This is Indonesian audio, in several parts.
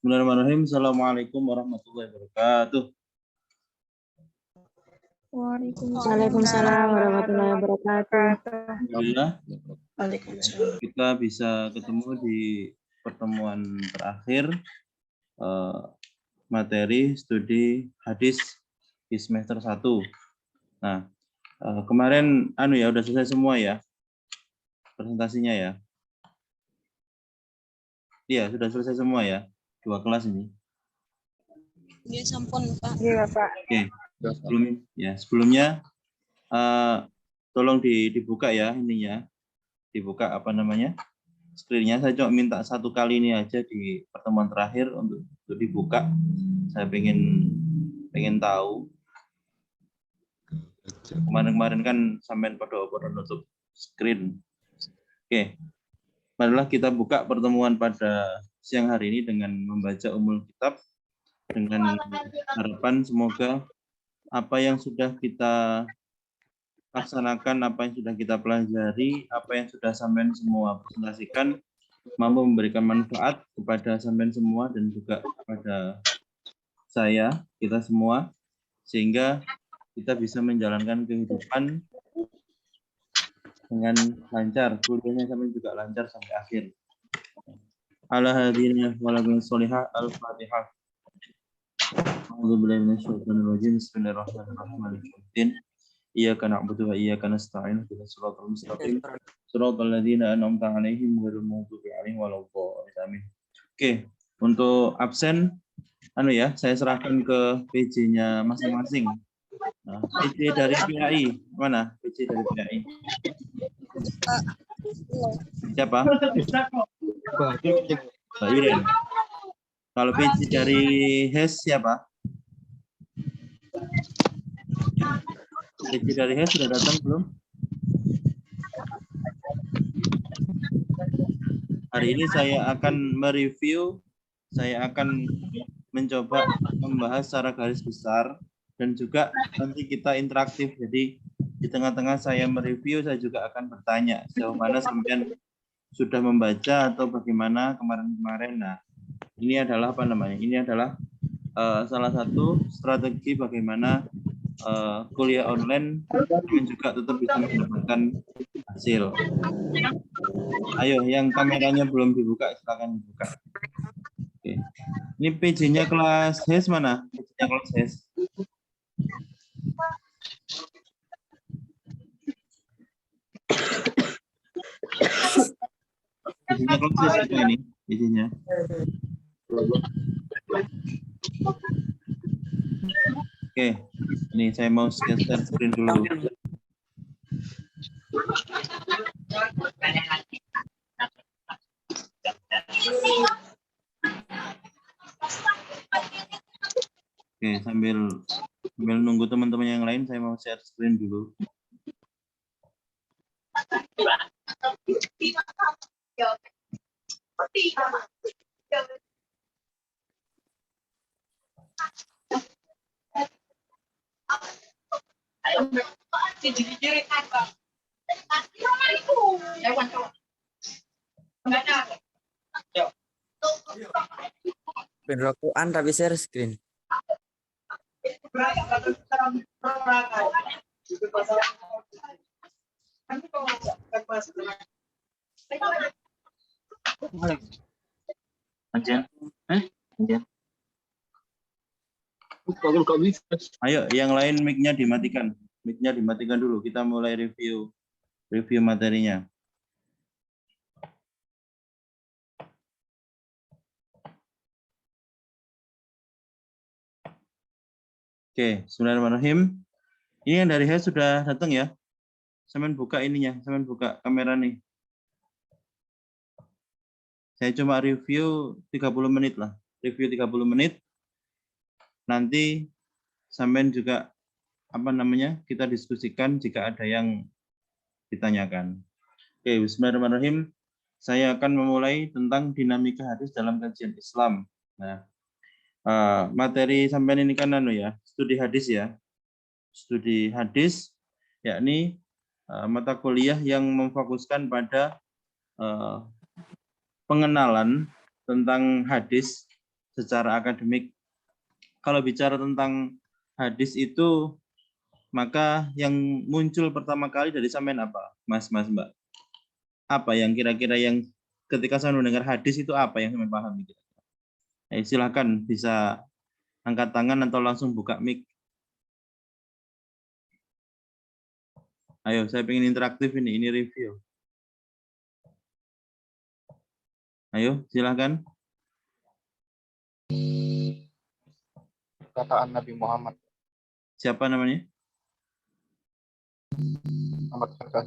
Bismillahirrahmanirrahim. Assalamualaikum warahmatullahi wabarakatuh. Waalaikumsalam warahmatullahi wabarakatuh. Alhamdulillah kita bisa ketemu di pertemuan terakhir materi studi hadis di semester 1. Nah, kemarin udah selesai semua ya presentasinya ya. Iya, sudah selesai semua ya. 2 kelas ini. Iya, sampun, Pak. Iya, Pak. Oke. Sebelumnya tolong dibuka ya ininya. Dibuka screen-nya. Saya cuma minta 1 kali ini aja di pertemuan terakhir untuk dibuka. Saya pengen tahu. Kemarin kan sampean pada nutup screen. Oke. Marilah kita buka pertemuan pada siang hari ini dengan membaca Ummul Kitab dengan harapan semoga apa yang sudah kita laksanakan, apa yang sudah kita pelajari, apa yang sudah sampean semua presentasikan mampu memberikan manfaat kepada sampean semua dan juga kepada kita semua, sehingga kita bisa menjalankan kehidupan dengan lancar, kuliahnya sampai juga lancar sampai akhir. Ala hadina walakum sholihah al-fatihah. A'udzubillahi minasyaitonir rajim. Bismillahirrahmanirrahim. Iyyaka na'budu wa iyyaka nasta'in. Ihdinas siratal mustaqim. Shiratal ladzina an'amta 'alaihim ghairil maghdubi 'alaihim waladdallin. Oke, untuk absen saya serahkan ke PJ-nya masing-masing. Nah, PJ dari PAI mana? PJ dari PAI. Siapa? Mbak Yuren. Kalau PJ dari HES siapa? PJ dari HES sudah datang belum? Hari ini saya akan mereview, saya akan mencoba membahas secara garis besar dan juga nanti kita interaktif. Jadi di tengah-tengah saya mereview, saya juga akan bertanya sejauh mana sampean sudah membaca atau bagaimana kemarin-kemarin. Nah, ini adalah Ini adalah salah satu strategi bagaimana kuliah online dan juga tetap bisa mendapatkan hasil. Ayo, yang kameranya belum dibuka, silakan dibuka. Oke. Ini PJ-nya kelas HES mana? PJ-nya kelas HES. PJ-nya kelas HES ini, PJ-nya. Oke, ini saya mau share screen dulu. Oke, sambil nunggu teman-teman yang lain, saya mau share screen dulu. Penrokokan tapi share screen. Ayo, yang lain mic-nya dimatikan. Mic-nya dimatikan dulu. Kita mulai review materinya. Oke, bismillahirrahmanirrahim. Ini yang dari HES sudah datang ya. Sampean buka ininya, sampean buka kamera nih. Saya cuma review 30 menit lah. Review 30 menit. Nanti sampean juga kita diskusikan jika ada yang ditanyakan. Oke, bismillahirrahmanirrahim. Saya akan memulai tentang dinamika hadis dalam kajian Islam. Nah, materi sampean ini kan studi hadis ya. Studi hadis yakni mata kuliah yang memfokuskan pada pengenalan tentang hadis secara akademik. Kalau bicara tentang hadis itu, maka yang muncul pertama kali dari sampean apa, Mas Mbak? Apa yang kira-kira yang ketika saya mendengar hadis itu apa yang sampean pahami? Silakan bisa angkat tangan atau langsung buka mic. Ayo, saya pengen interaktif ini review. Ayo, silakan. Perkataan Nabi Muhammad. Siapa namanya? Muhammad Hasan.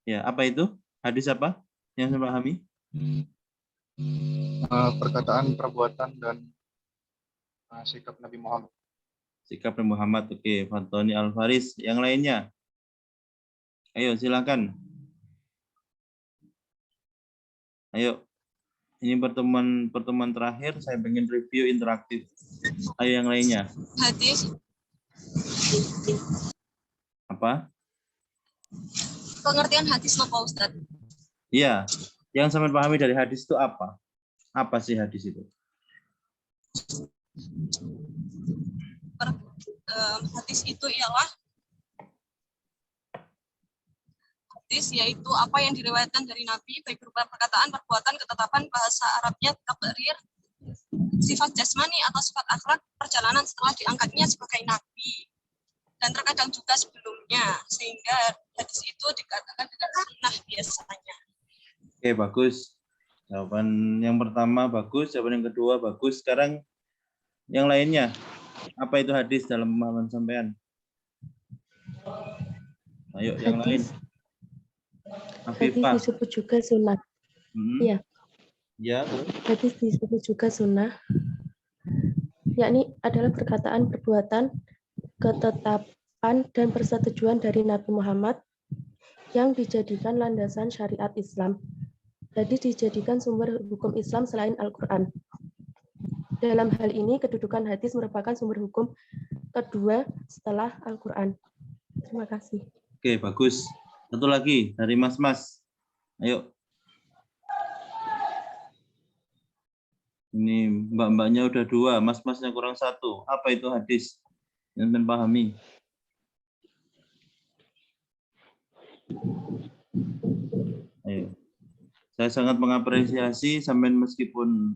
Ya, apa itu? Hadis apa yang saya pahami? Perkataan, perbuatan, dan sikap Nabi Muhammad. Sikap Nabi Muhammad. Oke, Fantoni Alvaris. Yang lainnya? Ayo, silakan. Ayo. Ini pertemuan terakhir, saya pengen review interaktif. Ayo yang lainnya. Hadis. Apa? Pengertian hadis apa, Ustaz? Iya, yang sampean pahami dari hadis itu apa? Apa sih hadis itu? Hadis itu ialah hadis yaitu apa yang diriwayatkan dari Nabi baik berupa perkataan, perbuatan, ketetapan, bahasa Arabnya, takrir, sifat jasmani atau sifat akhlak, perjalanan setelah diangkatnya sebagai Nabi, dan terkadang juga sebelumnya, sehingga hadis itu dikatakan dengan sunnah biasanya. Oke, bagus. Jawaban yang pertama bagus, jawaban yang kedua bagus. Sekarang yang lainnya, apa itu hadis dalam pemahaman sampean? Ayo, yang lain. Hadis disebut juga sunnah. Iya. Ya. Hadis disebut juga sunnah, yakni adalah perkataan, perbuatan, ketetapan, dan persetujuan dari Nabi Muhammad yang dijadikan landasan syariat Islam. Hadis dijadikan sumber hukum Islam selain Al-Quran. Dalam hal ini, kedudukan hadis merupakan sumber hukum kedua setelah Al-Quran. Terima kasih. Oke, bagus. Satu lagi dari Mas. Ayo. Ini mbak-mbaknya udah 2, mas-masnya kurang 1. Apa itu hadis yang kalian pahami? Ayo. Saya sangat mengapresiasi sampean meskipun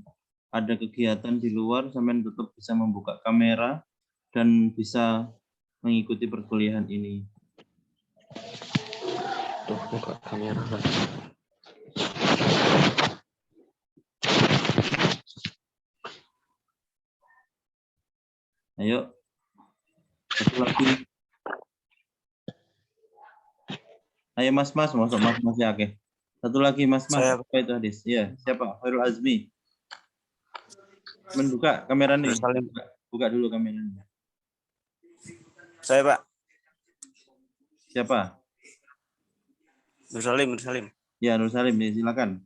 ada kegiatan di luar, sampean tetap bisa membuka kamera dan bisa mengikuti perkuliahan ini. Tuh, buka kamera. Ayo. Satu lagi. Ayo Mas, masuk Mas ya, oke. Satu lagi Mas, apa itu hadis? Iya, siapa? Khairul Azmi. Membuka kamera nih. Buka dulu kameranya. Saya, Pak. Siapa? Nursalim. Ya, Nursalim, ya, silakan.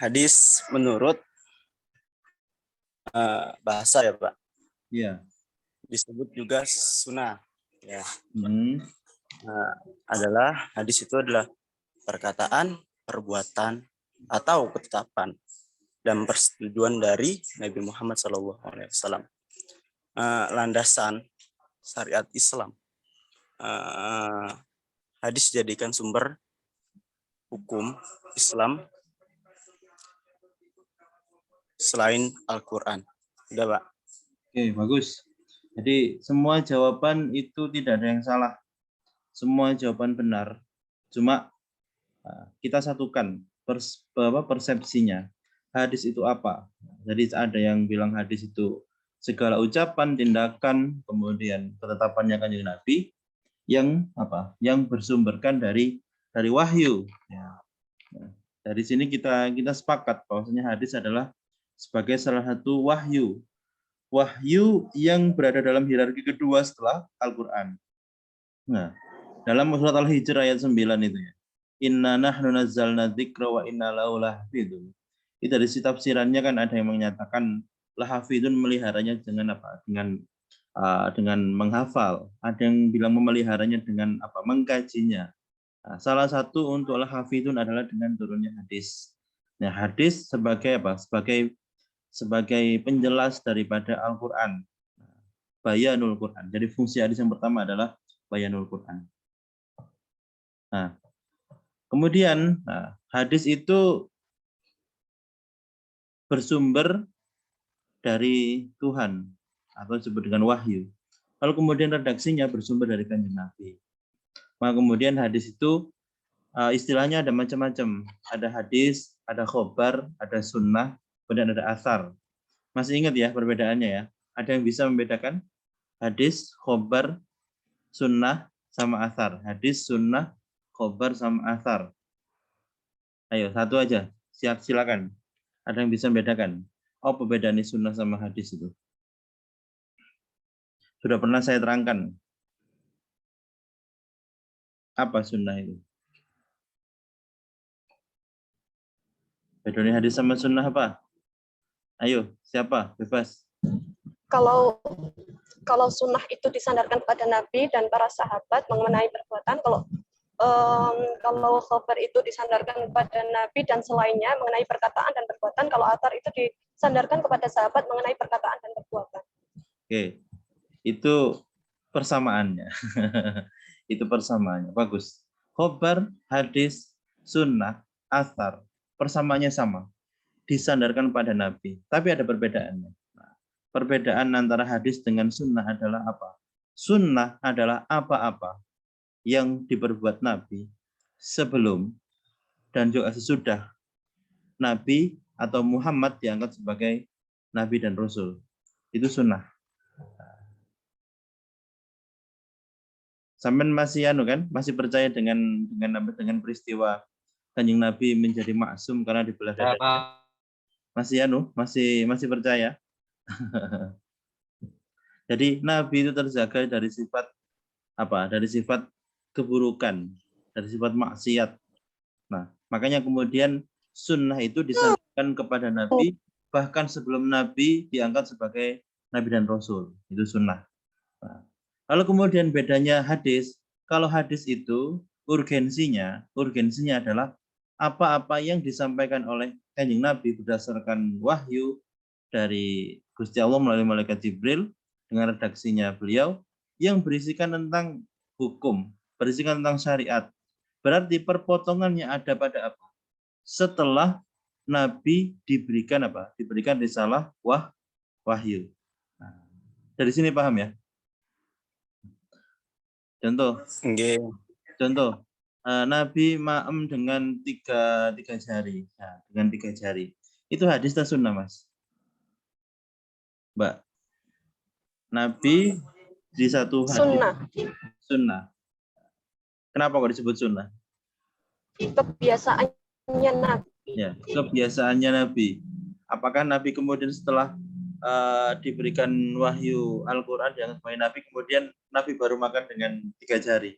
Hadis menurut bahasa ya, Pak. Iya. Disebut juga sunnah. Ya. Adalah hadis itu adalah perkataan, perbuatan, atau ketetapan dan persetujuan dari Nabi Muhammad SAW. Landasan syariat Islam. Hadis dijadikan sumber hukum Islam selain Al-Quran. Udah, Pak. Oke, bagus. Jadi semua jawaban itu tidak ada yang salah. Semua jawaban benar. Cuma kita satukan persepsinya. Hadis itu apa? Jadi ada yang bilang hadis itu segala ucapan, tindakan, kemudian ketetapannya Kanjeng Nabi yang apa? Yang bersumberkan dari wahyu. Ya. Nah, dari sini kita sepakat bahwasanya hadis adalah sebagai salah satu wahyu. Wahyu yang berada dalam hierarki kedua setelah Al-Qur'an. Nah, dalam surat Al-Hijr ayat 9 itu ya. Inna nahnu nazzalna dzikra wa inna lahu lahafidun. Itu dari tafsirannya kan ada yang menyatakan lahafidun meliharanya dengan apa? Dengan menghafal. Ada yang bilang memeliharanya dengan apa? Mengkajinya. Nah, salah satu untuk lahafidun adalah dengan turunnya hadis. Nah, hadis sebagai apa? Sebagai sebagai penjelas daripada Al-Quran. Bayanul Quran. Jadi fungsi hadis yang pertama adalah bayanul Quran. Nah, kemudian hadis itu bersumber dari Tuhan atau disebut dengan wahyu. Lalu kemudian redaksinya bersumber dari Kanjeng Nabi. Maka kemudian hadis itu istilahnya ada macam-macam. Ada hadis, ada khobar, ada sunnah, kemudian ada asar. Masih ingat ya perbedaannya ya? Ada yang bisa membedakan? Hadis, khobar, sunnah, sama asar. Hadis, sunnah, khobar, sama asar. Ayo, satu aja. Silakan. Ada yang bisa membedakan? Apa bedanya sunnah sama hadis itu? Sudah pernah saya terangkan. Apa sunnah itu? Bedanya hadis sama sunnah apa? Ayo, siapa? Bebas. Kalau sunnah itu disandarkan kepada Nabi dan para sahabat mengenai perbuatan, kalau khabar itu disandarkan kepada Nabi dan selainnya mengenai perkataan dan perbuatan, kalau athar itu disandarkan kepada sahabat mengenai perkataan dan perbuatan. Oke, itu persamaannya. Itu persamaannya, bagus. Khabar, hadis, sunnah, athar, persamaannya sama. Disandarkan pada Nabi, tapi ada perbedaannya. Perbedaan antara hadis dengan sunnah adalah apa? Sunnah adalah apa-apa yang diperbuat Nabi sebelum dan juga sesudah Nabi atau Muhammad diangkat sebagai Nabi dan Rasul. Itu sunnah. Sampean masih kan? Masih percaya dengan peristiwa Kanjeng Nabi menjadi maksum karena dibelah dada? Masih percaya? Jadi Nabi itu terjaga dari sifat apa? Dari sifat keburukan, dari sifat maksiat. Nah, makanya kemudian sunnah itu disandarkan kepada Nabi, bahkan sebelum Nabi diangkat sebagai Nabi dan Rasul. Itu sunnah. Nah, lalu kemudian bedanya hadis. Kalau hadis itu urgensinya adalah apa-apa yang disampaikan oleh Kanjeng Nabi berdasarkan wahyu dari Gusti Allah melalui malaikat Jibril dengan redaksinya beliau yang berisikan tentang hukum, berisikan tentang syariat. Berarti perpotongannya ada pada apa? Setelah Nabi diberikan apa? Diberikan risalah wahyu. Nah, dari sini paham ya? Contoh, Nabi ma'em dengan tiga jari. Nah, dengan 3 jari. Itu hadis atau sunnah, Mas? Mbak, Nabi di satu hadis sunnah. Kenapa kok disebut sunnah? Kebiasaannya Nabi. Ya, kebiasaannya Nabi. Apakah Nabi kemudian setelah diberikan wahyu Al-Quran yang sebagai Nabi, kemudian Nabi baru makan dengan 3 jari?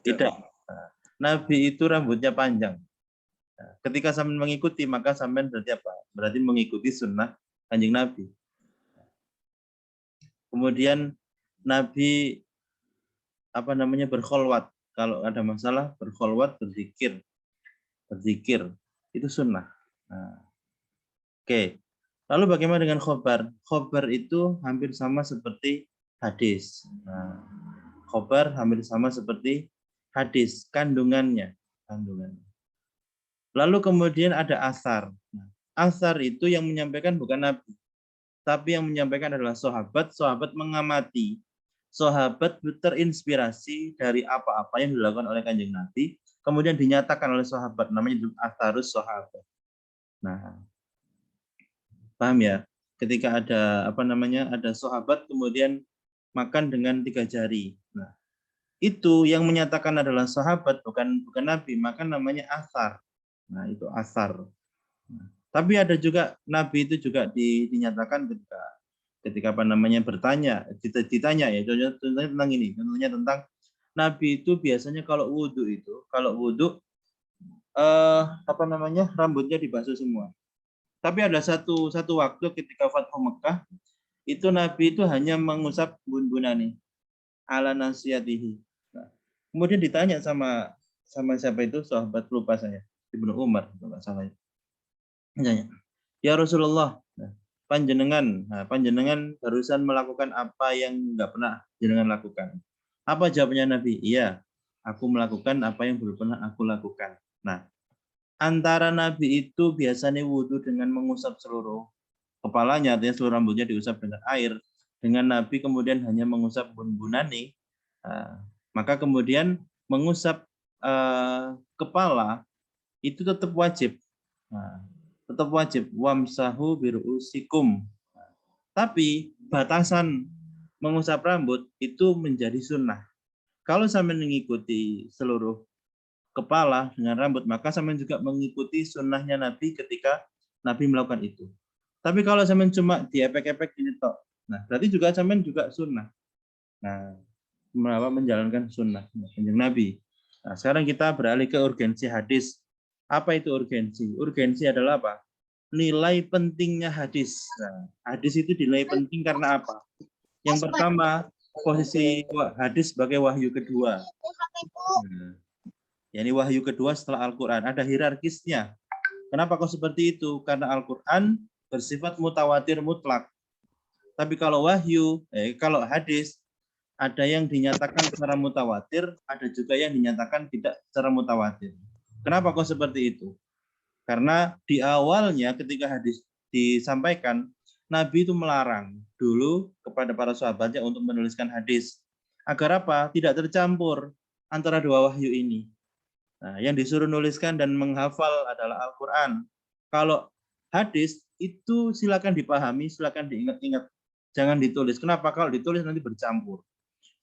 Tidak. Nabi itu rambutnya panjang. Ketika sampean mengikuti, maka sampean berarti apa? Berarti mengikuti sunnah Kanjeng Nabi. Kemudian Nabi berkholwat. Kalau ada masalah berkholwat, berzikir itu sunnah. Nah, oke. Lalu bagaimana dengan khobar? Khobar itu hampir sama seperti hadis. Nah, khobar hampir sama seperti hadis, kandungannya. Lalu kemudian ada asar. Nah, asar itu yang menyampaikan bukan Nabi, tapi yang menyampaikan adalah sahabat. Sahabat mengamati, sahabat terinspirasi dari apa-apa yang dilakukan oleh Kanjeng Nabi, kemudian dinyatakan oleh sahabat, namanya asarus sahabat. Nah, paham ya? Ketika ada ada sahabat kemudian makan dengan 3 jari. Nah, itu yang menyatakan adalah sahabat, bukan Nabi, maka namanya asar. Nah, itu asar. Nah, tapi ada juga Nabi itu juga dinyatakan ketika ditanya ya, contohnya tentang ini, contohnya tentang Nabi itu biasanya kalau wudhu rambutnya dibasuh semua. Tapi ada satu waktu ketika Fathu Mekah itu Nabi itu hanya mengusap bun-bunani ala nasiyatihi. Nah, kemudian ditanya sama siapa itu, sahabat lupa saya. Ibnu Umar kalau nggak salah. Ya Rasulullah, panjenengan barusan melakukan apa yang nggak pernah jenengan lakukan. Apa jawabnya Nabi? Iya, aku melakukan apa yang belum pernah aku lakukan. Nah, antara Nabi itu biasanya wudhu dengan mengusap seluruh kepalanya, artinya seluruh rambutnya diusap dengan air. Dengan Nabi kemudian hanya mengusap bun-bunani, maka kemudian mengusap kepala itu tetap wajib. Tetap wajib. Wamsahu biru'usikum. Tapi batasan mengusap rambut itu menjadi sunnah. Kalau sampai mengikuti seluruh kepala dengan rambut, maka sampai juga mengikuti sunnahnya Nabi ketika Nabi melakukan itu. Tapi kalau sampai cuma diepek-epek gini tok, nah berarti juga sampai juga sunnah. Nah, menjalankan sunnah kanjeng Nabi. Nah, sekarang kita beralih ke urgensi hadis. Apa itu urgensi? Urgensi adalah apa? Nilai pentingnya hadis. Nah, hadis itu dinilai penting karena apa? Yang pertama, posisi hadis sebagai wahyu kedua. yakni wahyu kedua setelah Al-Quran. Ada hierarkisnya. Kenapa kok seperti itu? Karena Al-Quran bersifat mutawatir mutlak. Tapi kalau wahyu, kalau hadis, ada yang dinyatakan secara mutawatir, ada juga yang dinyatakan tidak secara mutawatir. Kenapa kok seperti itu? Karena di awalnya ketika hadis disampaikan, Nabi itu melarang dulu kepada para sahabatnya untuk menuliskan hadis. Agar apa? Tidak tercampur antara dua wahyu ini. Nah, yang disuruh nuliskan dan menghafal adalah Al-Quran. Kalau hadis itu silakan dipahami, silakan diingat-ingat. Jangan ditulis. Kenapa? Kalau ditulis nanti bercampur.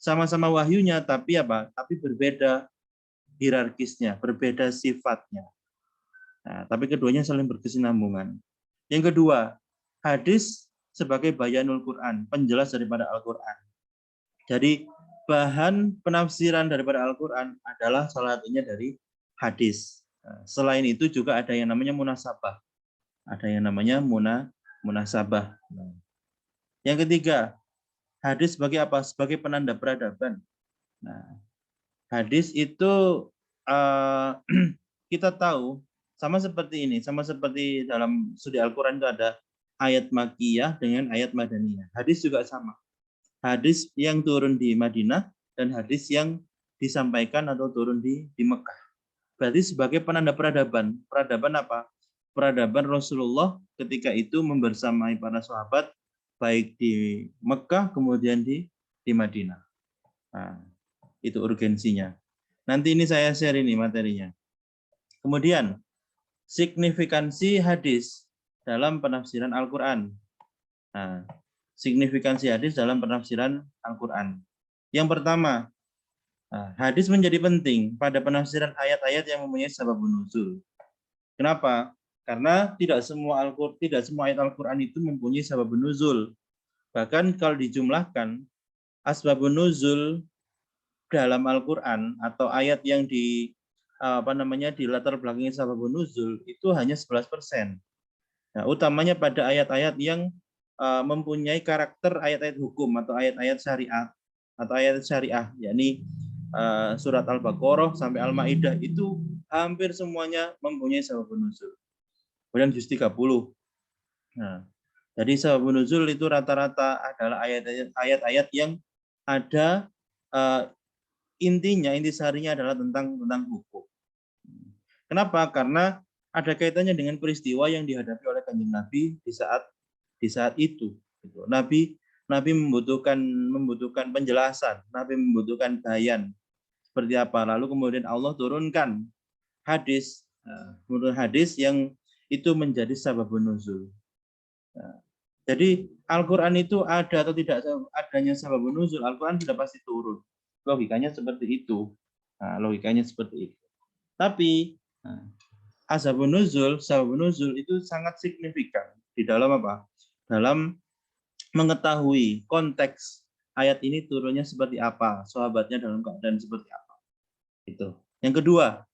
Sama-sama wahyunya, tapi apa? Tapi berbeda hierarkisnya, berbeda sifatnya. Nah, tapi keduanya saling berkesinambungan. Yang kedua, hadis sebagai bayanul Quran, penjelas daripada Al-Quran. Jadi bahan penafsiran daripada Al-Quran adalah salah satunya dari hadis. Selain itu juga ada yang namanya munasabah. Ada yang namanya munasabah. Yang ketiga, hadis sebagai apa? Sebagai penanda peradaban. Nah, hadis itu kita tahu sama seperti ini, sama seperti dalam studi Al-Quran itu ada ayat Makkiyah dengan ayat Madaniyah. Hadis juga sama. Hadis yang turun di Madinah dan hadis yang disampaikan atau turun di Mekah. Berarti sebagai penanda peradaban. Peradaban apa? Peradaban Rasulullah ketika itu membersamai para sahabat baik di Mekah kemudian di Madinah. Nah, itu urgensinya. Nanti ini saya share ini materinya. Kemudian signifikansi hadis dalam penafsiran Al-Quran. Nah, signifikansi hadis dalam penafsiran Al-Quran. Yang pertama, hadis menjadi penting pada penafsiran ayat-ayat yang mempunyai sababun nuzul. Kenapa? Karena tidak semua ayat Al-Quran itu mempunyai sababun nuzul. Bahkan kalau dijumlahkan, asbabun nuzul dalam Al-Quran atau ayat yang di latar belakangi sababun nuzul itu hanya 11%. Nah, utamanya pada ayat-ayat yang mempunyai karakter ayat-ayat hukum atau ayat-ayat syariah, yakni surat Al-Baqarah sampai Al-Maidah itu hampir semuanya mempunyai sababun nuzul. Kemudian juz 30. Nah, jadi sababun nuzul itu rata-rata adalah ayat-ayat yang ada intisarinya adalah tentang hukum. Kenapa? Karena ada kaitannya dengan peristiwa yang dihadapi oleh kanjeng Nabi di saat itu. Nabi membutuhkan penjelasan, Nabi membutuhkan bayan seperti apa. Lalu kemudian Allah turunkan hadis, yang itu menjadi sababun nuzul. Jadi Al-Quran itu ada atau tidak adanya sababun nuzul, Al-Quran sudah pasti turun. Logikanya seperti itu. Logikanya seperti itu. Tapi sababun nuzul itu sangat signifikan di dalam apa? Dalam mengetahui konteks ayat ini turunnya seperti apa, sahabatnya dalam keadaan seperti apa. Itu. Yang kedua,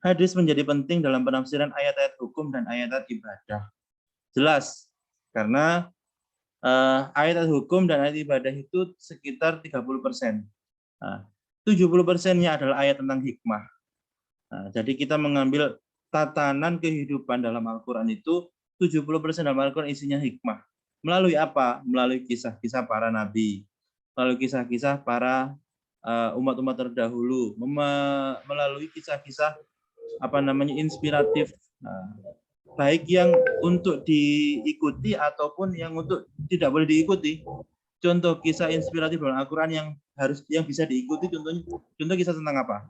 hadis menjadi penting dalam penafsiran ayat-ayat hukum dan ayat-ayat ibadah. Jelas, karena ayat-ayat hukum dan ayat ibadah itu sekitar 30%. 70%-nya adalah ayat tentang hikmah. Jadi kita mengambil tatanan kehidupan dalam Al-Quran itu 70% dalam Al-Quran isinya hikmah. Melalui apa? Melalui kisah-kisah para nabi, melalui kisah-kisah para umat-umat terdahulu, melalui kisah-kisah inspiratif, baik yang untuk diikuti ataupun yang untuk tidak boleh diikuti. Contoh kisah inspiratif dalam Al-Quran yang bisa diikuti, contoh kisah tentang apa?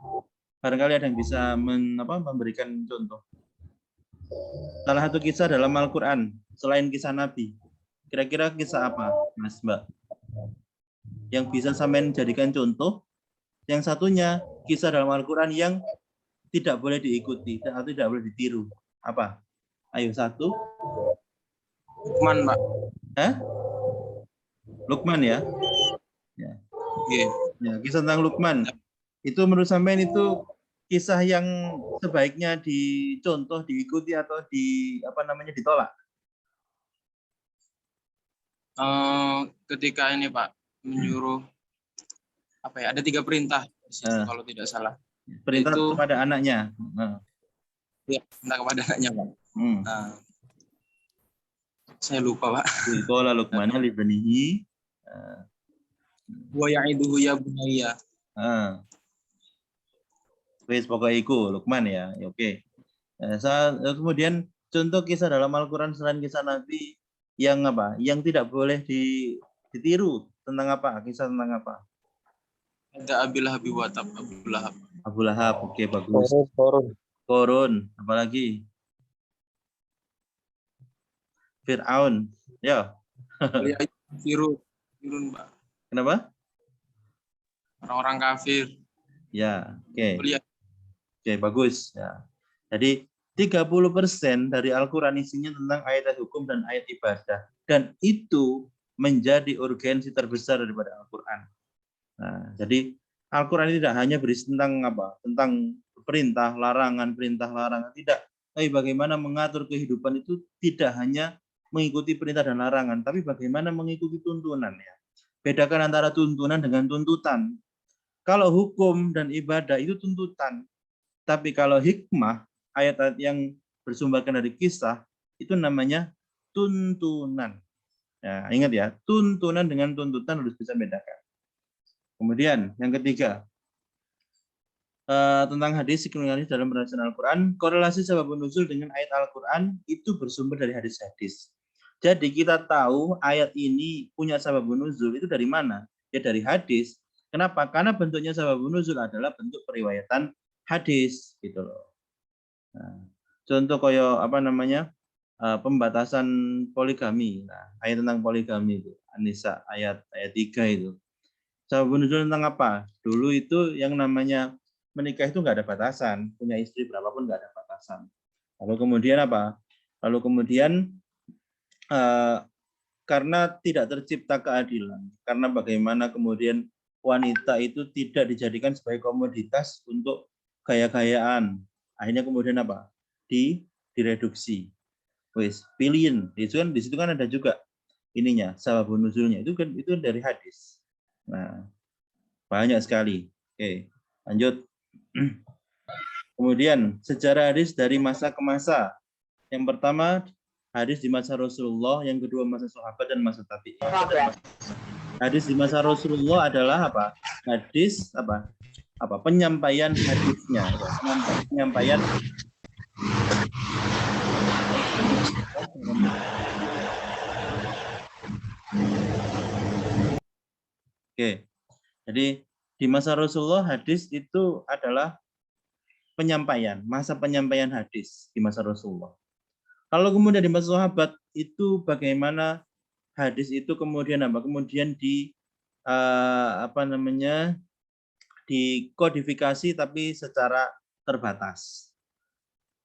Barangkali ada yang bisa memberikan contoh. Salah satu kisah dalam Al-Quran selain kisah Nabi, kira-kira kisah apa, Mas Mbak? Yang bisa sampean jadikan contoh. Yang satunya kisah dalam Al-Quran yang tidak boleh diikuti atau tidak boleh ditiru. Apa? Ayo, satu. Lukman, Mbak. Lukman ya? Ya. Yeah. Ya, kisah tentang Lukman. Itu menurut sampean itu kisah yang sebaiknya dicontoh, diikuti atau ditolak? Ketika ini Pak menyuruh ada 3 perintah di situ, kalau tidak salah. Perintah itu kepada anaknya. Ya, perintah kepada anaknya Pak. Saya lupa Pak. Qala Luqman li banihi wa ya'iduhu ya bunayya. Wis pokoknya iku Luqman ya. Oke. Kemudian contoh kisah dalam Al-Qur'an selain kisah Nabi yang apa? Yang tidak boleh ditiru, tentang apa? Kisah tentang apa? Ada Abu Lahab wa Tab, Abu Lahab. Abu Lahab, oke, bagus. Korun, apalagi? Fir'aun, ya. Fir'aun, Pak. Kenapa? Orang-orang kafir. Ya, oke. Oke, bagus. Ya. Jadi 30% dari Al-Quran isinya tentang ayat hukum dan ayat ibadah. Dan itu menjadi urgensi terbesar daripada Al-Quran. Nah, jadi Al-Quran tidak hanya berisi tentang tentang perintah, larangan, tidak. Tapi bagaimana mengatur kehidupan itu tidak hanya mengikuti perintah dan larangan, tapi bagaimana mengikuti tuntunan. Ya. Bedakan antara tuntunan dengan tuntutan. Kalau hukum dan ibadah itu tuntutan, tapi kalau hikmah, ayat-ayat yang bersumberkan dari kisah, itu namanya tuntunan. Ya, ingat ya, tuntunan dengan tuntutan harus bisa bedakan. Kemudian yang ketiga, tentang hadis dalam berdasarkan Al-Quran, korelasi sebab nuzul dengan ayat Al-Quran itu bersumber dari hadis-hadis. Jadi kita tahu ayat ini punya sebab nuzul itu dari mana? Ya dari hadis. Kenapa? Karena bentuknya sebab nuzul adalah bentuk periwayatan hadis, gitu loh. Nah, contoh koyo pembatasan poligami. Nah, ayat tentang poligami itu, An-Nisa ayat 3 itu. Sebab nuzul tentang apa? Dulu itu yang namanya menikah itu nggak ada batasan, punya istri berapapun nggak ada batasan. Lalu kemudian apa? Lalu kemudian karena tidak tercipta keadilan, karena bagaimana kemudian wanita itu tidak dijadikan sebagai komoditas untuk gaya-gayaan. Akhirnya kemudian apa? Direduksi. Wes, pilihan. Di situ kan ada juga ininya, sababun nuzulnya. Itu dari hadis. Nah, banyak sekali. Oke, lanjut. Kemudian sejarah hadis dari masa ke masa. Yang pertama hadis di masa Rasulullah, yang kedua masa sahabat dan masa tabi'in. Hadis di masa Rasulullah adalah apa? Hadis penyampaian hadisnya, penyampaian Oke. Jadi di masa Rasulullah hadis itu adalah masa penyampaian hadis di masa Rasulullah. Kalau kemudian di masa sahabat itu bagaimana hadis itu kemudian kemudian dikodifikasi tapi secara terbatas.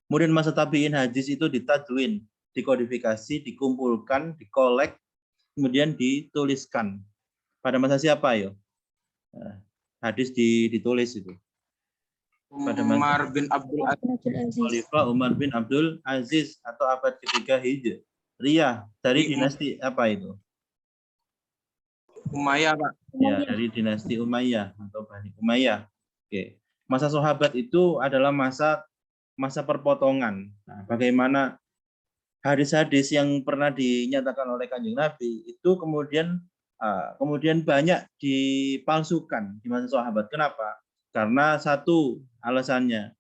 Kemudian masa tabi'in hadis itu ditadwin, dikodifikasi, dikumpulkan, dikolek, kemudian dituliskan. Pada masa siapa ya? Hadis ditulis itu. Pada Umar bin Abdul Aziz. Khalifah Umar bin Abdul Aziz atau abad ketiga Hijriyah dari dinasti apa itu? Umayyah, Pak. Ya, dari dinasti Umayyah atau Bani Umayyah. Oke. Masa sahabat itu adalah masa masa perpotongan. Nah, bagaimana hadis-hadis yang pernah dinyatakan oleh Kanjeng Nabi itu kemudian banyak dipalsukan di masa sahabat. Kenapa? Karena satu alasannya,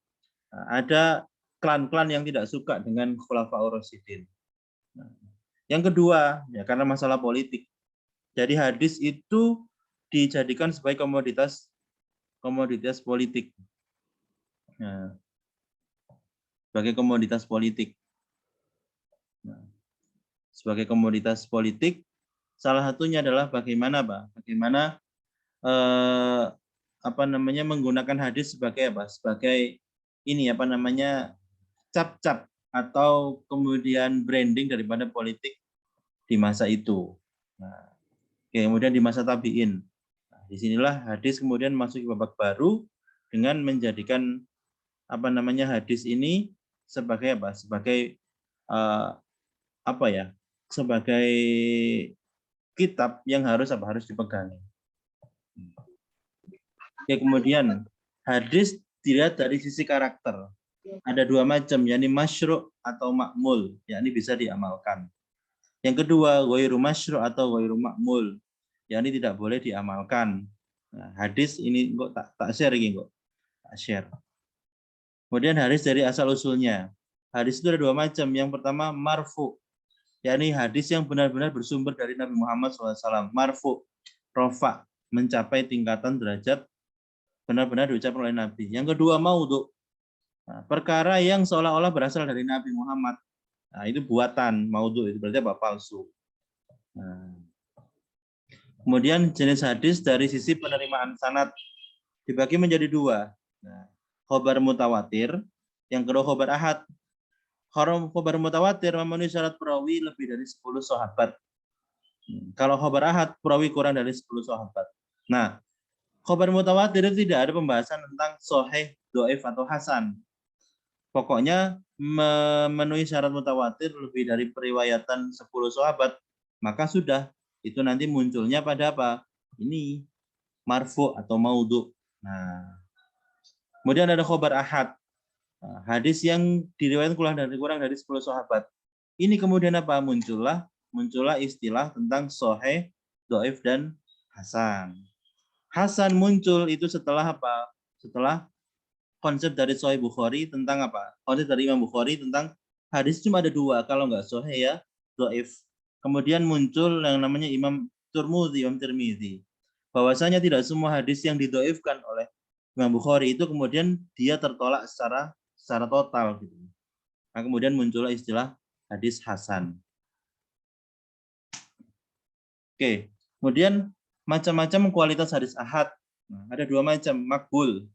ada klan-klan yang tidak suka dengan Khulafaur Rasyidin. Yang kedua, ya karena masalah politik. Jadi hadis itu dijadikan sebagai komoditas politik. Nah, sebagai komoditas politik. Nah, sebagai komoditas politik, salah satunya adalah bagaimana menggunakan hadis sebagai sebagai cap-cap atau kemudian branding daripada politik di masa itu. Nah, kemudian di masa tabi'in. Nah, disinilah hadis kemudian masuk ke babak baru dengan menjadikan hadis ini sebagai sebagai kitab yang harus dipegang. Kemudian hadis dilihat dari sisi karakter. Ada dua macam, yakni masyru' atau makmul, yakni bisa diamalkan. Yang kedua, ghairu masyru' atau ghairu makmul, yakni tidak boleh diamalkan. Nah, hadis ini kok tak share ini kok. Tak share. Kemudian hadis dari asal usulnya. Hadis itu ada dua macam. Yang pertama marfu, yakni hadis yang benar-benar bersumber dari Nabi Muhammad SAW. Marfu, rofa, mencapai tingkatan derajat benar-benar diucapkan oleh Nabi. Yang kedua maudhu, perkara yang seolah-olah berasal dari Nabi Muhammad. Nah, itu buatan, maudhu, itu berarti palsu. Nah, kemudian jenis hadis dari sisi penerimaan sanad dibagi menjadi dua. Nah, khobar mutawatir, yang kedua khobar ahad. Khobar mutawatir memenuhi syarat perawi lebih dari 10 sahabat. Kalau khobar ahad, perawi kurang dari 10 sahabat. Nah, khobar mutawatir itu tidak ada pembahasan tentang sahih, dhaif atau hasan. Pokoknya memenuhi syarat mutawatir lebih dari periwayatan 10 sahabat, maka sudah itu nanti munculnya pada apa? Ini marfu atau maudhu. Nah, kemudian ada khobar ahad. Nah, hadis yang diriwayatkan kurang dari 10 sahabat. Ini kemudian apa? Muncullah istilah tentang sahih, dhaif dan hasan. Hasan muncul itu setelah apa? Setelah konsep dari Sahih Bukhari tentang apa? Konsep dari Imam Bukhari tentang hadis cuma ada dua, kalau nggak sahih ya dhaif. Kemudian muncul yang namanya Imam Tirmidzi. Bahwasanya tidak semua hadis yang didhaifkan oleh Imam Bukhari itu kemudian dia tertolak secara total gitu. Nah, kemudian muncullah istilah hadis hasan. Oke, kemudian macam-macam kualitas hadis ahad. Nah, ada dua macam, makbul,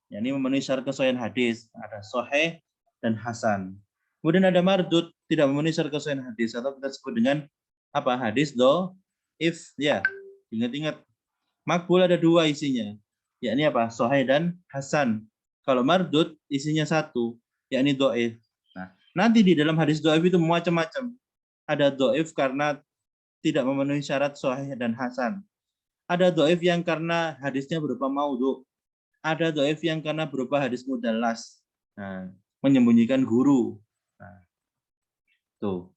yakni memenuhi syarat kesahihan hadis, ada sahih dan hasan. Kemudian ada mardud, tidak memenuhi syarat kesahihan hadis, atau kita sebut dengan apa? Hadis dhaif. Ya, ingat-ingat. Makbul ada dua isinya, yakni apa? Sahih dan hasan. Kalau mardud isinya satu, yakni dhaif. Nah, nanti di dalam hadis dhaif itu macam-macam. Ada dhaif karena tidak memenuhi syarat sahih dan hasan. Ada dhaif yang karena hadisnya berupa maudhu. Ada dhaif yang karena berupa hadis mudallas. Nah, menyembunyikan guru. Nah, tuh.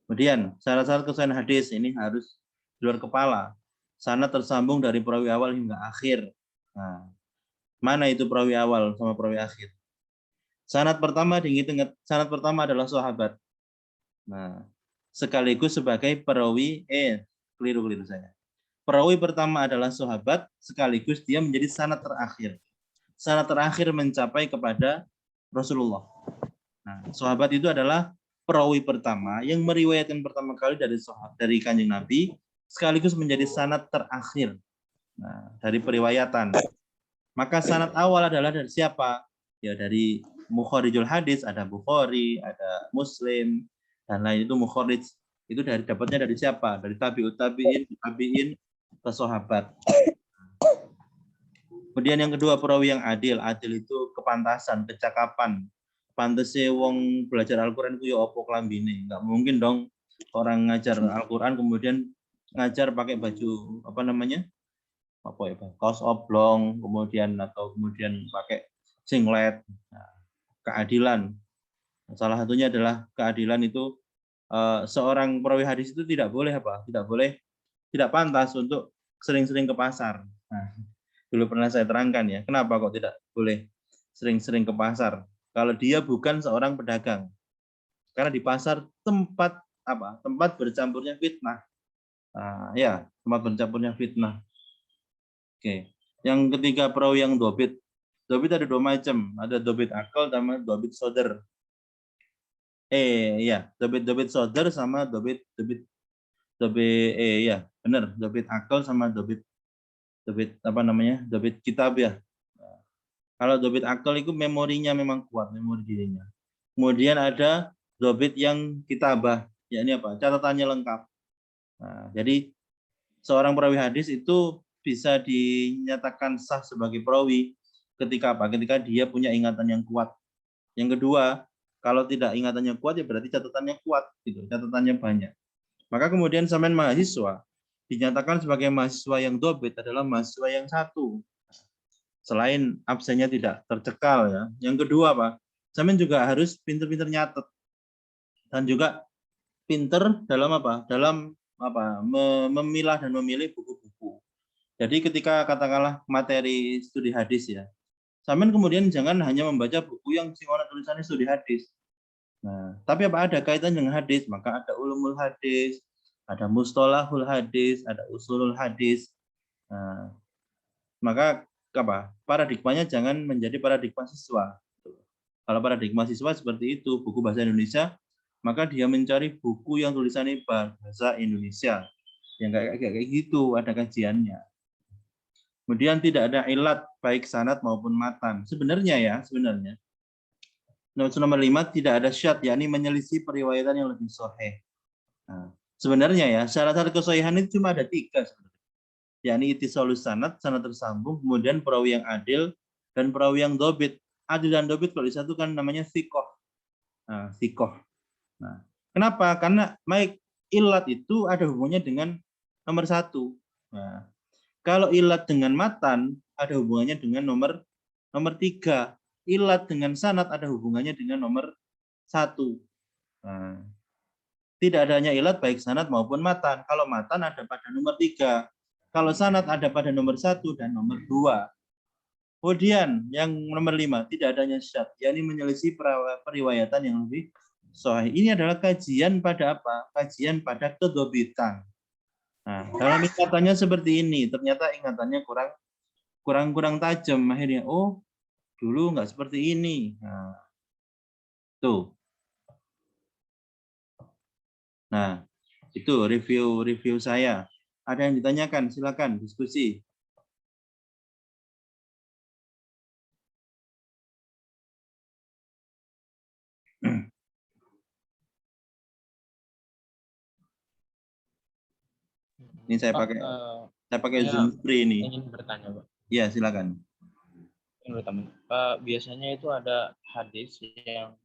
Kemudian syarat-syarat kesahihan hadis ini harus di luar kepala. Sanad tersambung dari perawi awal hingga akhir. Nah, mana itu perawi awal sama perawi akhir? Sanad pertama sanad pertama adalah sahabat. Nah, sekaligus sebagai perawi keliru saya. Perawi pertama adalah sahabat, sekaligus dia menjadi sanad terakhir. Sanad terakhir mencapai kepada Rasulullah. Nah, sahabat itu adalah perawi pertama yang meriwayatkan pertama kali dari Kanjeng Nabi, sekaligus menjadi sanad terakhir. Nah, dari periwayatan. Maka sanad awal adalah dari siapa? Ya dari mukharijul hadis, ada Bukhari, ada Muslim, dan lain itu mukharij. Itu dapatnya dari siapa? Dari tabi'in ke sahabat. Kemudian yang kedua perawi yang adil. Adil itu kepantasan, kecakapan. Pantese wong belajar Al-Qur'an itu ya opo klambine. Enggak mungkin dong orang ngajar Al-Qur'an kemudian ngajar pakai baju kaos oblong, kemudian pakai singlet. Nah, keadilan. Salah satunya adalah keadilan itu seorang perawi hadis itu tidak boleh tidak pantas untuk sering-sering ke pasar. Nah, dulu pernah saya terangkan ya, kenapa kok tidak boleh sering-sering ke pasar? Kalau dia bukan seorang pedagang. Karena di pasar tempat bercampurnya fitnah. Nah, ya, tempat bercampurnya fitnah. Oke. Yang ketiga perawi yang dobit. Dobit ada 2 macam, ada dobit akal sama dobit soder. Dobit soder sama dobit benar, dobit akal sama dobit kitab ya. Kalau dobit akal itu memorinya memang kuat, memori dirinya. Kemudian ada dobit yang kitabah, yakni catatannya lengkap. Nah, jadi seorang perawi hadis itu bisa dinyatakan sah sebagai perawi ketika ketika dia punya ingatan yang kuat. Yang kedua, kalau tidak ingatannya kuat ya berarti catatannya kuat gitu, catatannya banyak. Maka kemudian sampean mahasiswa dinyatakan sebagai mahasiswa yang dobit adalah mahasiswa yang satu. Selain absennya tidak tercekal ya. Yang kedua sampean juga harus pinter-pinter nyatet. Dan juga pinter dalam memilah dan memilih buku-buku. Jadi ketika katakanlah materi studi hadis ya, sampean kemudian jangan hanya membaca buku yang sing ana tulisannya studi hadis. Nah, tapi ada kaitan dengan hadis, maka ada ulumul hadis, ada mustalahul hadis, ada usulul hadis. Nah, maka paradigmanya jangan menjadi paradigma siswa. Kalau paradigma siswa seperti itu, buku bahasa Indonesia, maka dia mencari buku yang tulisannya bahasa Indonesia. Yang kayak gitu, ada kajiannya. Kemudian tidak ada ilat baik sanad maupun matan. Sebenarnya nomor 5 tidak ada syad, yakni menyelisih periwayatan yang lebih sahih. Nah, sebenarnya ya syarat-syarat kesahihan itu cuma ada 3 sebenarnya. Yakni ittisalus sanad tersambung, kemudian perawi yang adil dan perawi yang dobit. Adil dan dobit kalau disatukan namanya thiqah. Nah, thiqah. Nah, kenapa? Karena baik ilat itu ada hubungannya dengan nomor 1. Nah, kalau ilat dengan matan ada hubungannya dengan nomor 3. Ilat dengan sanad ada hubungannya dengan nomor 1. Nah, tidak adanya ilat baik sanad maupun matan. Kalau matan ada pada nomor 3. Kalau sanad ada pada nomor 1 dan nomor 2. Kemudian yang nomor 5 tidak adanya syad, yakni menyelisih periwayatan yang lebih sahih. Ini adalah kajian pada Kajian pada kedobitan. Nah, dalam ingatannya seperti ini, ternyata ingatannya kurang tajam. Akhirnya, dulu nggak seperti ini. Nah, tuh. Nah, itu review saya. Ada yang ditanyakan, silakan diskusi. Ini saya pakai Zoom free ini. Ingin bertanya, Pak. Ya, silakan. Pak, biasanya itu ada hadis yang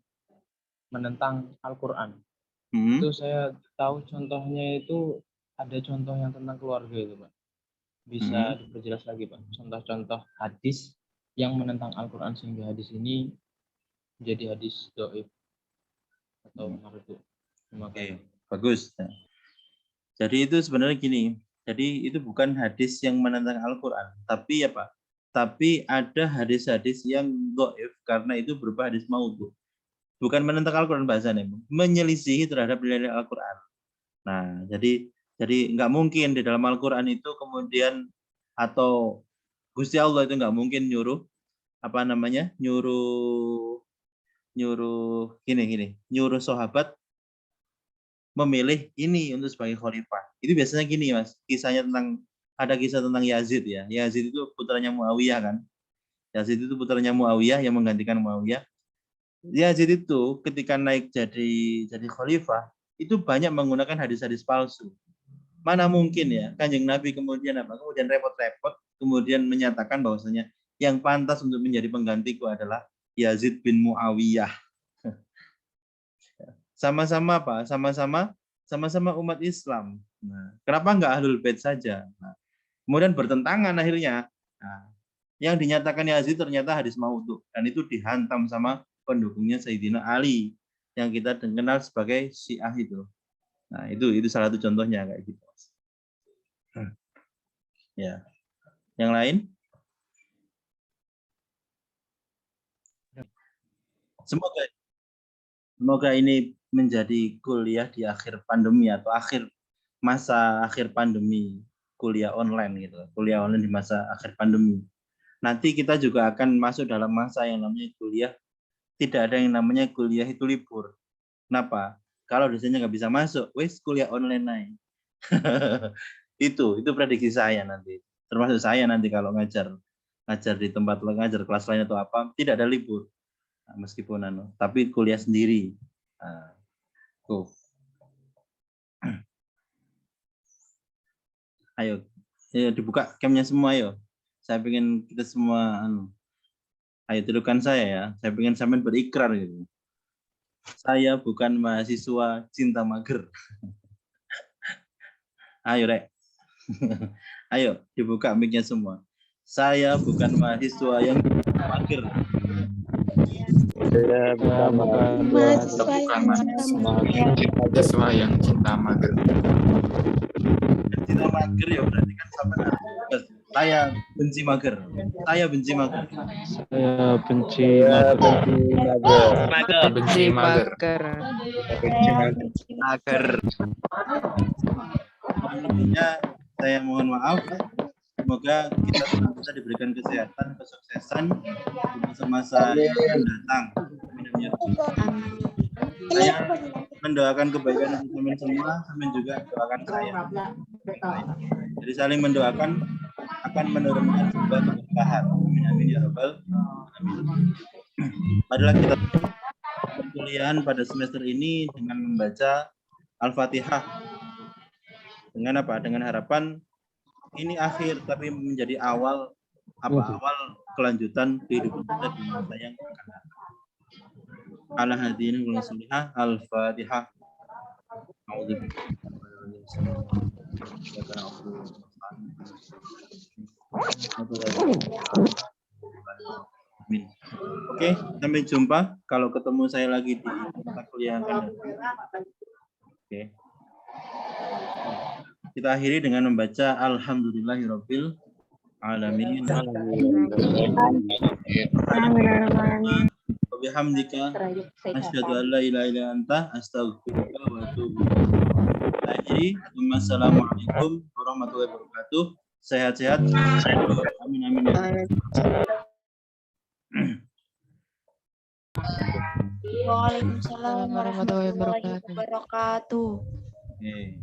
menentang Al-Qur'an. Itu saya tahu contohnya itu ada contoh yang tentang keluarga itu, Pak. Bisa diperjelas lagi, Pak, contoh-contoh hadis yang menentang Al-Qur'an sehingga hadis ini menjadi hadis dhaif atau marfu. Oke, bagus. Jadi itu sebenarnya gini. Jadi itu bukan hadis yang menentang Al-Qur'an, tapi Tapi ada hadis-hadis yang dhaif karena itu berupa hadis maudhu. Bukan menentang Al-Qur'an bahasanya, menyelisihi terhadap nilai Al-Qur'an. Nah, jadi nggak mungkin di dalam Al-Qur'an itu kemudian atau Gusti Allah itu nggak mungkin nyuruh nyuruh sahabat memilih ini untuk sebagai khalifah. Itu biasanya gini, Mas. Ada kisah tentang Yazid ya. Yazid itu putranya Muawiyah kan. Yazid itu putranya Muawiyah yang menggantikan Muawiyah. Yazid itu ketika naik jadi khalifah itu banyak menggunakan hadis-hadis palsu. Mana mungkin ya Kanjeng Nabi kemudian repot-repot kemudian menyatakan bahwasanya yang pantas untuk menjadi penggantiku adalah Yazid bin Muawiyah. Sama-sama umat Islam. Nah, kenapa enggak Ahlul Bait saja? Nah, kemudian bertentangan akhirnya. Nah, yang dinyatakan Yazid ternyata hadis maudhu dan itu dihantam sama pendukungnya Sayyidina Ali yang kita kenal sebagai Syiah itu. Nah, itu salah satu contohnya kayak gitu. Ya. Yang lain? Semoga ini menjadi kuliah di akhir pandemi atau akhir pandemi, kuliah online gitu. Kuliah online di masa akhir pandemi. Nanti kita juga akan masuk dalam masa yang namanya kuliah. Tidak ada yang namanya kuliah itu libur. Kenapa? Kalau dosennya nggak bisa masuk, wes kuliah online naik. itu prediksi saya nanti. Termasuk saya nanti kalau ngajar di tempat ngajar kelas lain atau apa, tidak ada libur. Nah, meskipun tapi kuliah sendiri. Nah, ayo dibuka camnya semua ayo. Saya pengen kita semua ayo tirukan saya ya. Saya pengen sampean berikrar gitu. Saya bukan mahasiswa cinta mager. Ayo Rek. Ayo dibuka mic-nya semua. Saya bukan mahasiswa yang mager. Saya bukan mahasiswa yang cinta mager. Cinta mager ya berarti kan sampai saya benci mager. Saya benci mager. Saya benci Mager. Intinya saya mohon maaf. Semoga kita bisa diberikan kesehatan, kesuksesan di masa-masa yang akan datang. Saya mendoakan kebaikan untuk teman semua, teman juga doakan saya. Jadi saling mendoakan akan menurunkan sebuah keberkahan. Amin ya rabbal alamin. Adalah kita perkuliahan pada semester ini dengan membaca Al-Fatihah. Dengan apa? Dengan harapan ini akhir tapi menjadi awal kelanjutan kehidupan kita di masa yang akan datang. Ala hadirin wal salihah Al-Fatihah. Amin. Oke, sampai jumpa. Kalau ketemu saya lagi di mata kuliah akan datang. Oke. Kita akhiri dengan membaca Alhamdulillahirabbil alamin. Wa bihamdika asyhadu an la ilaha illa anta astaghfiruka wa atubu ilaik. Wassalamualaikum warahmatullahi wabarakatuh. Sehat-sehat. Amin amin. Waalaikumsalam warahmatullahi wabarakatuh. Oke.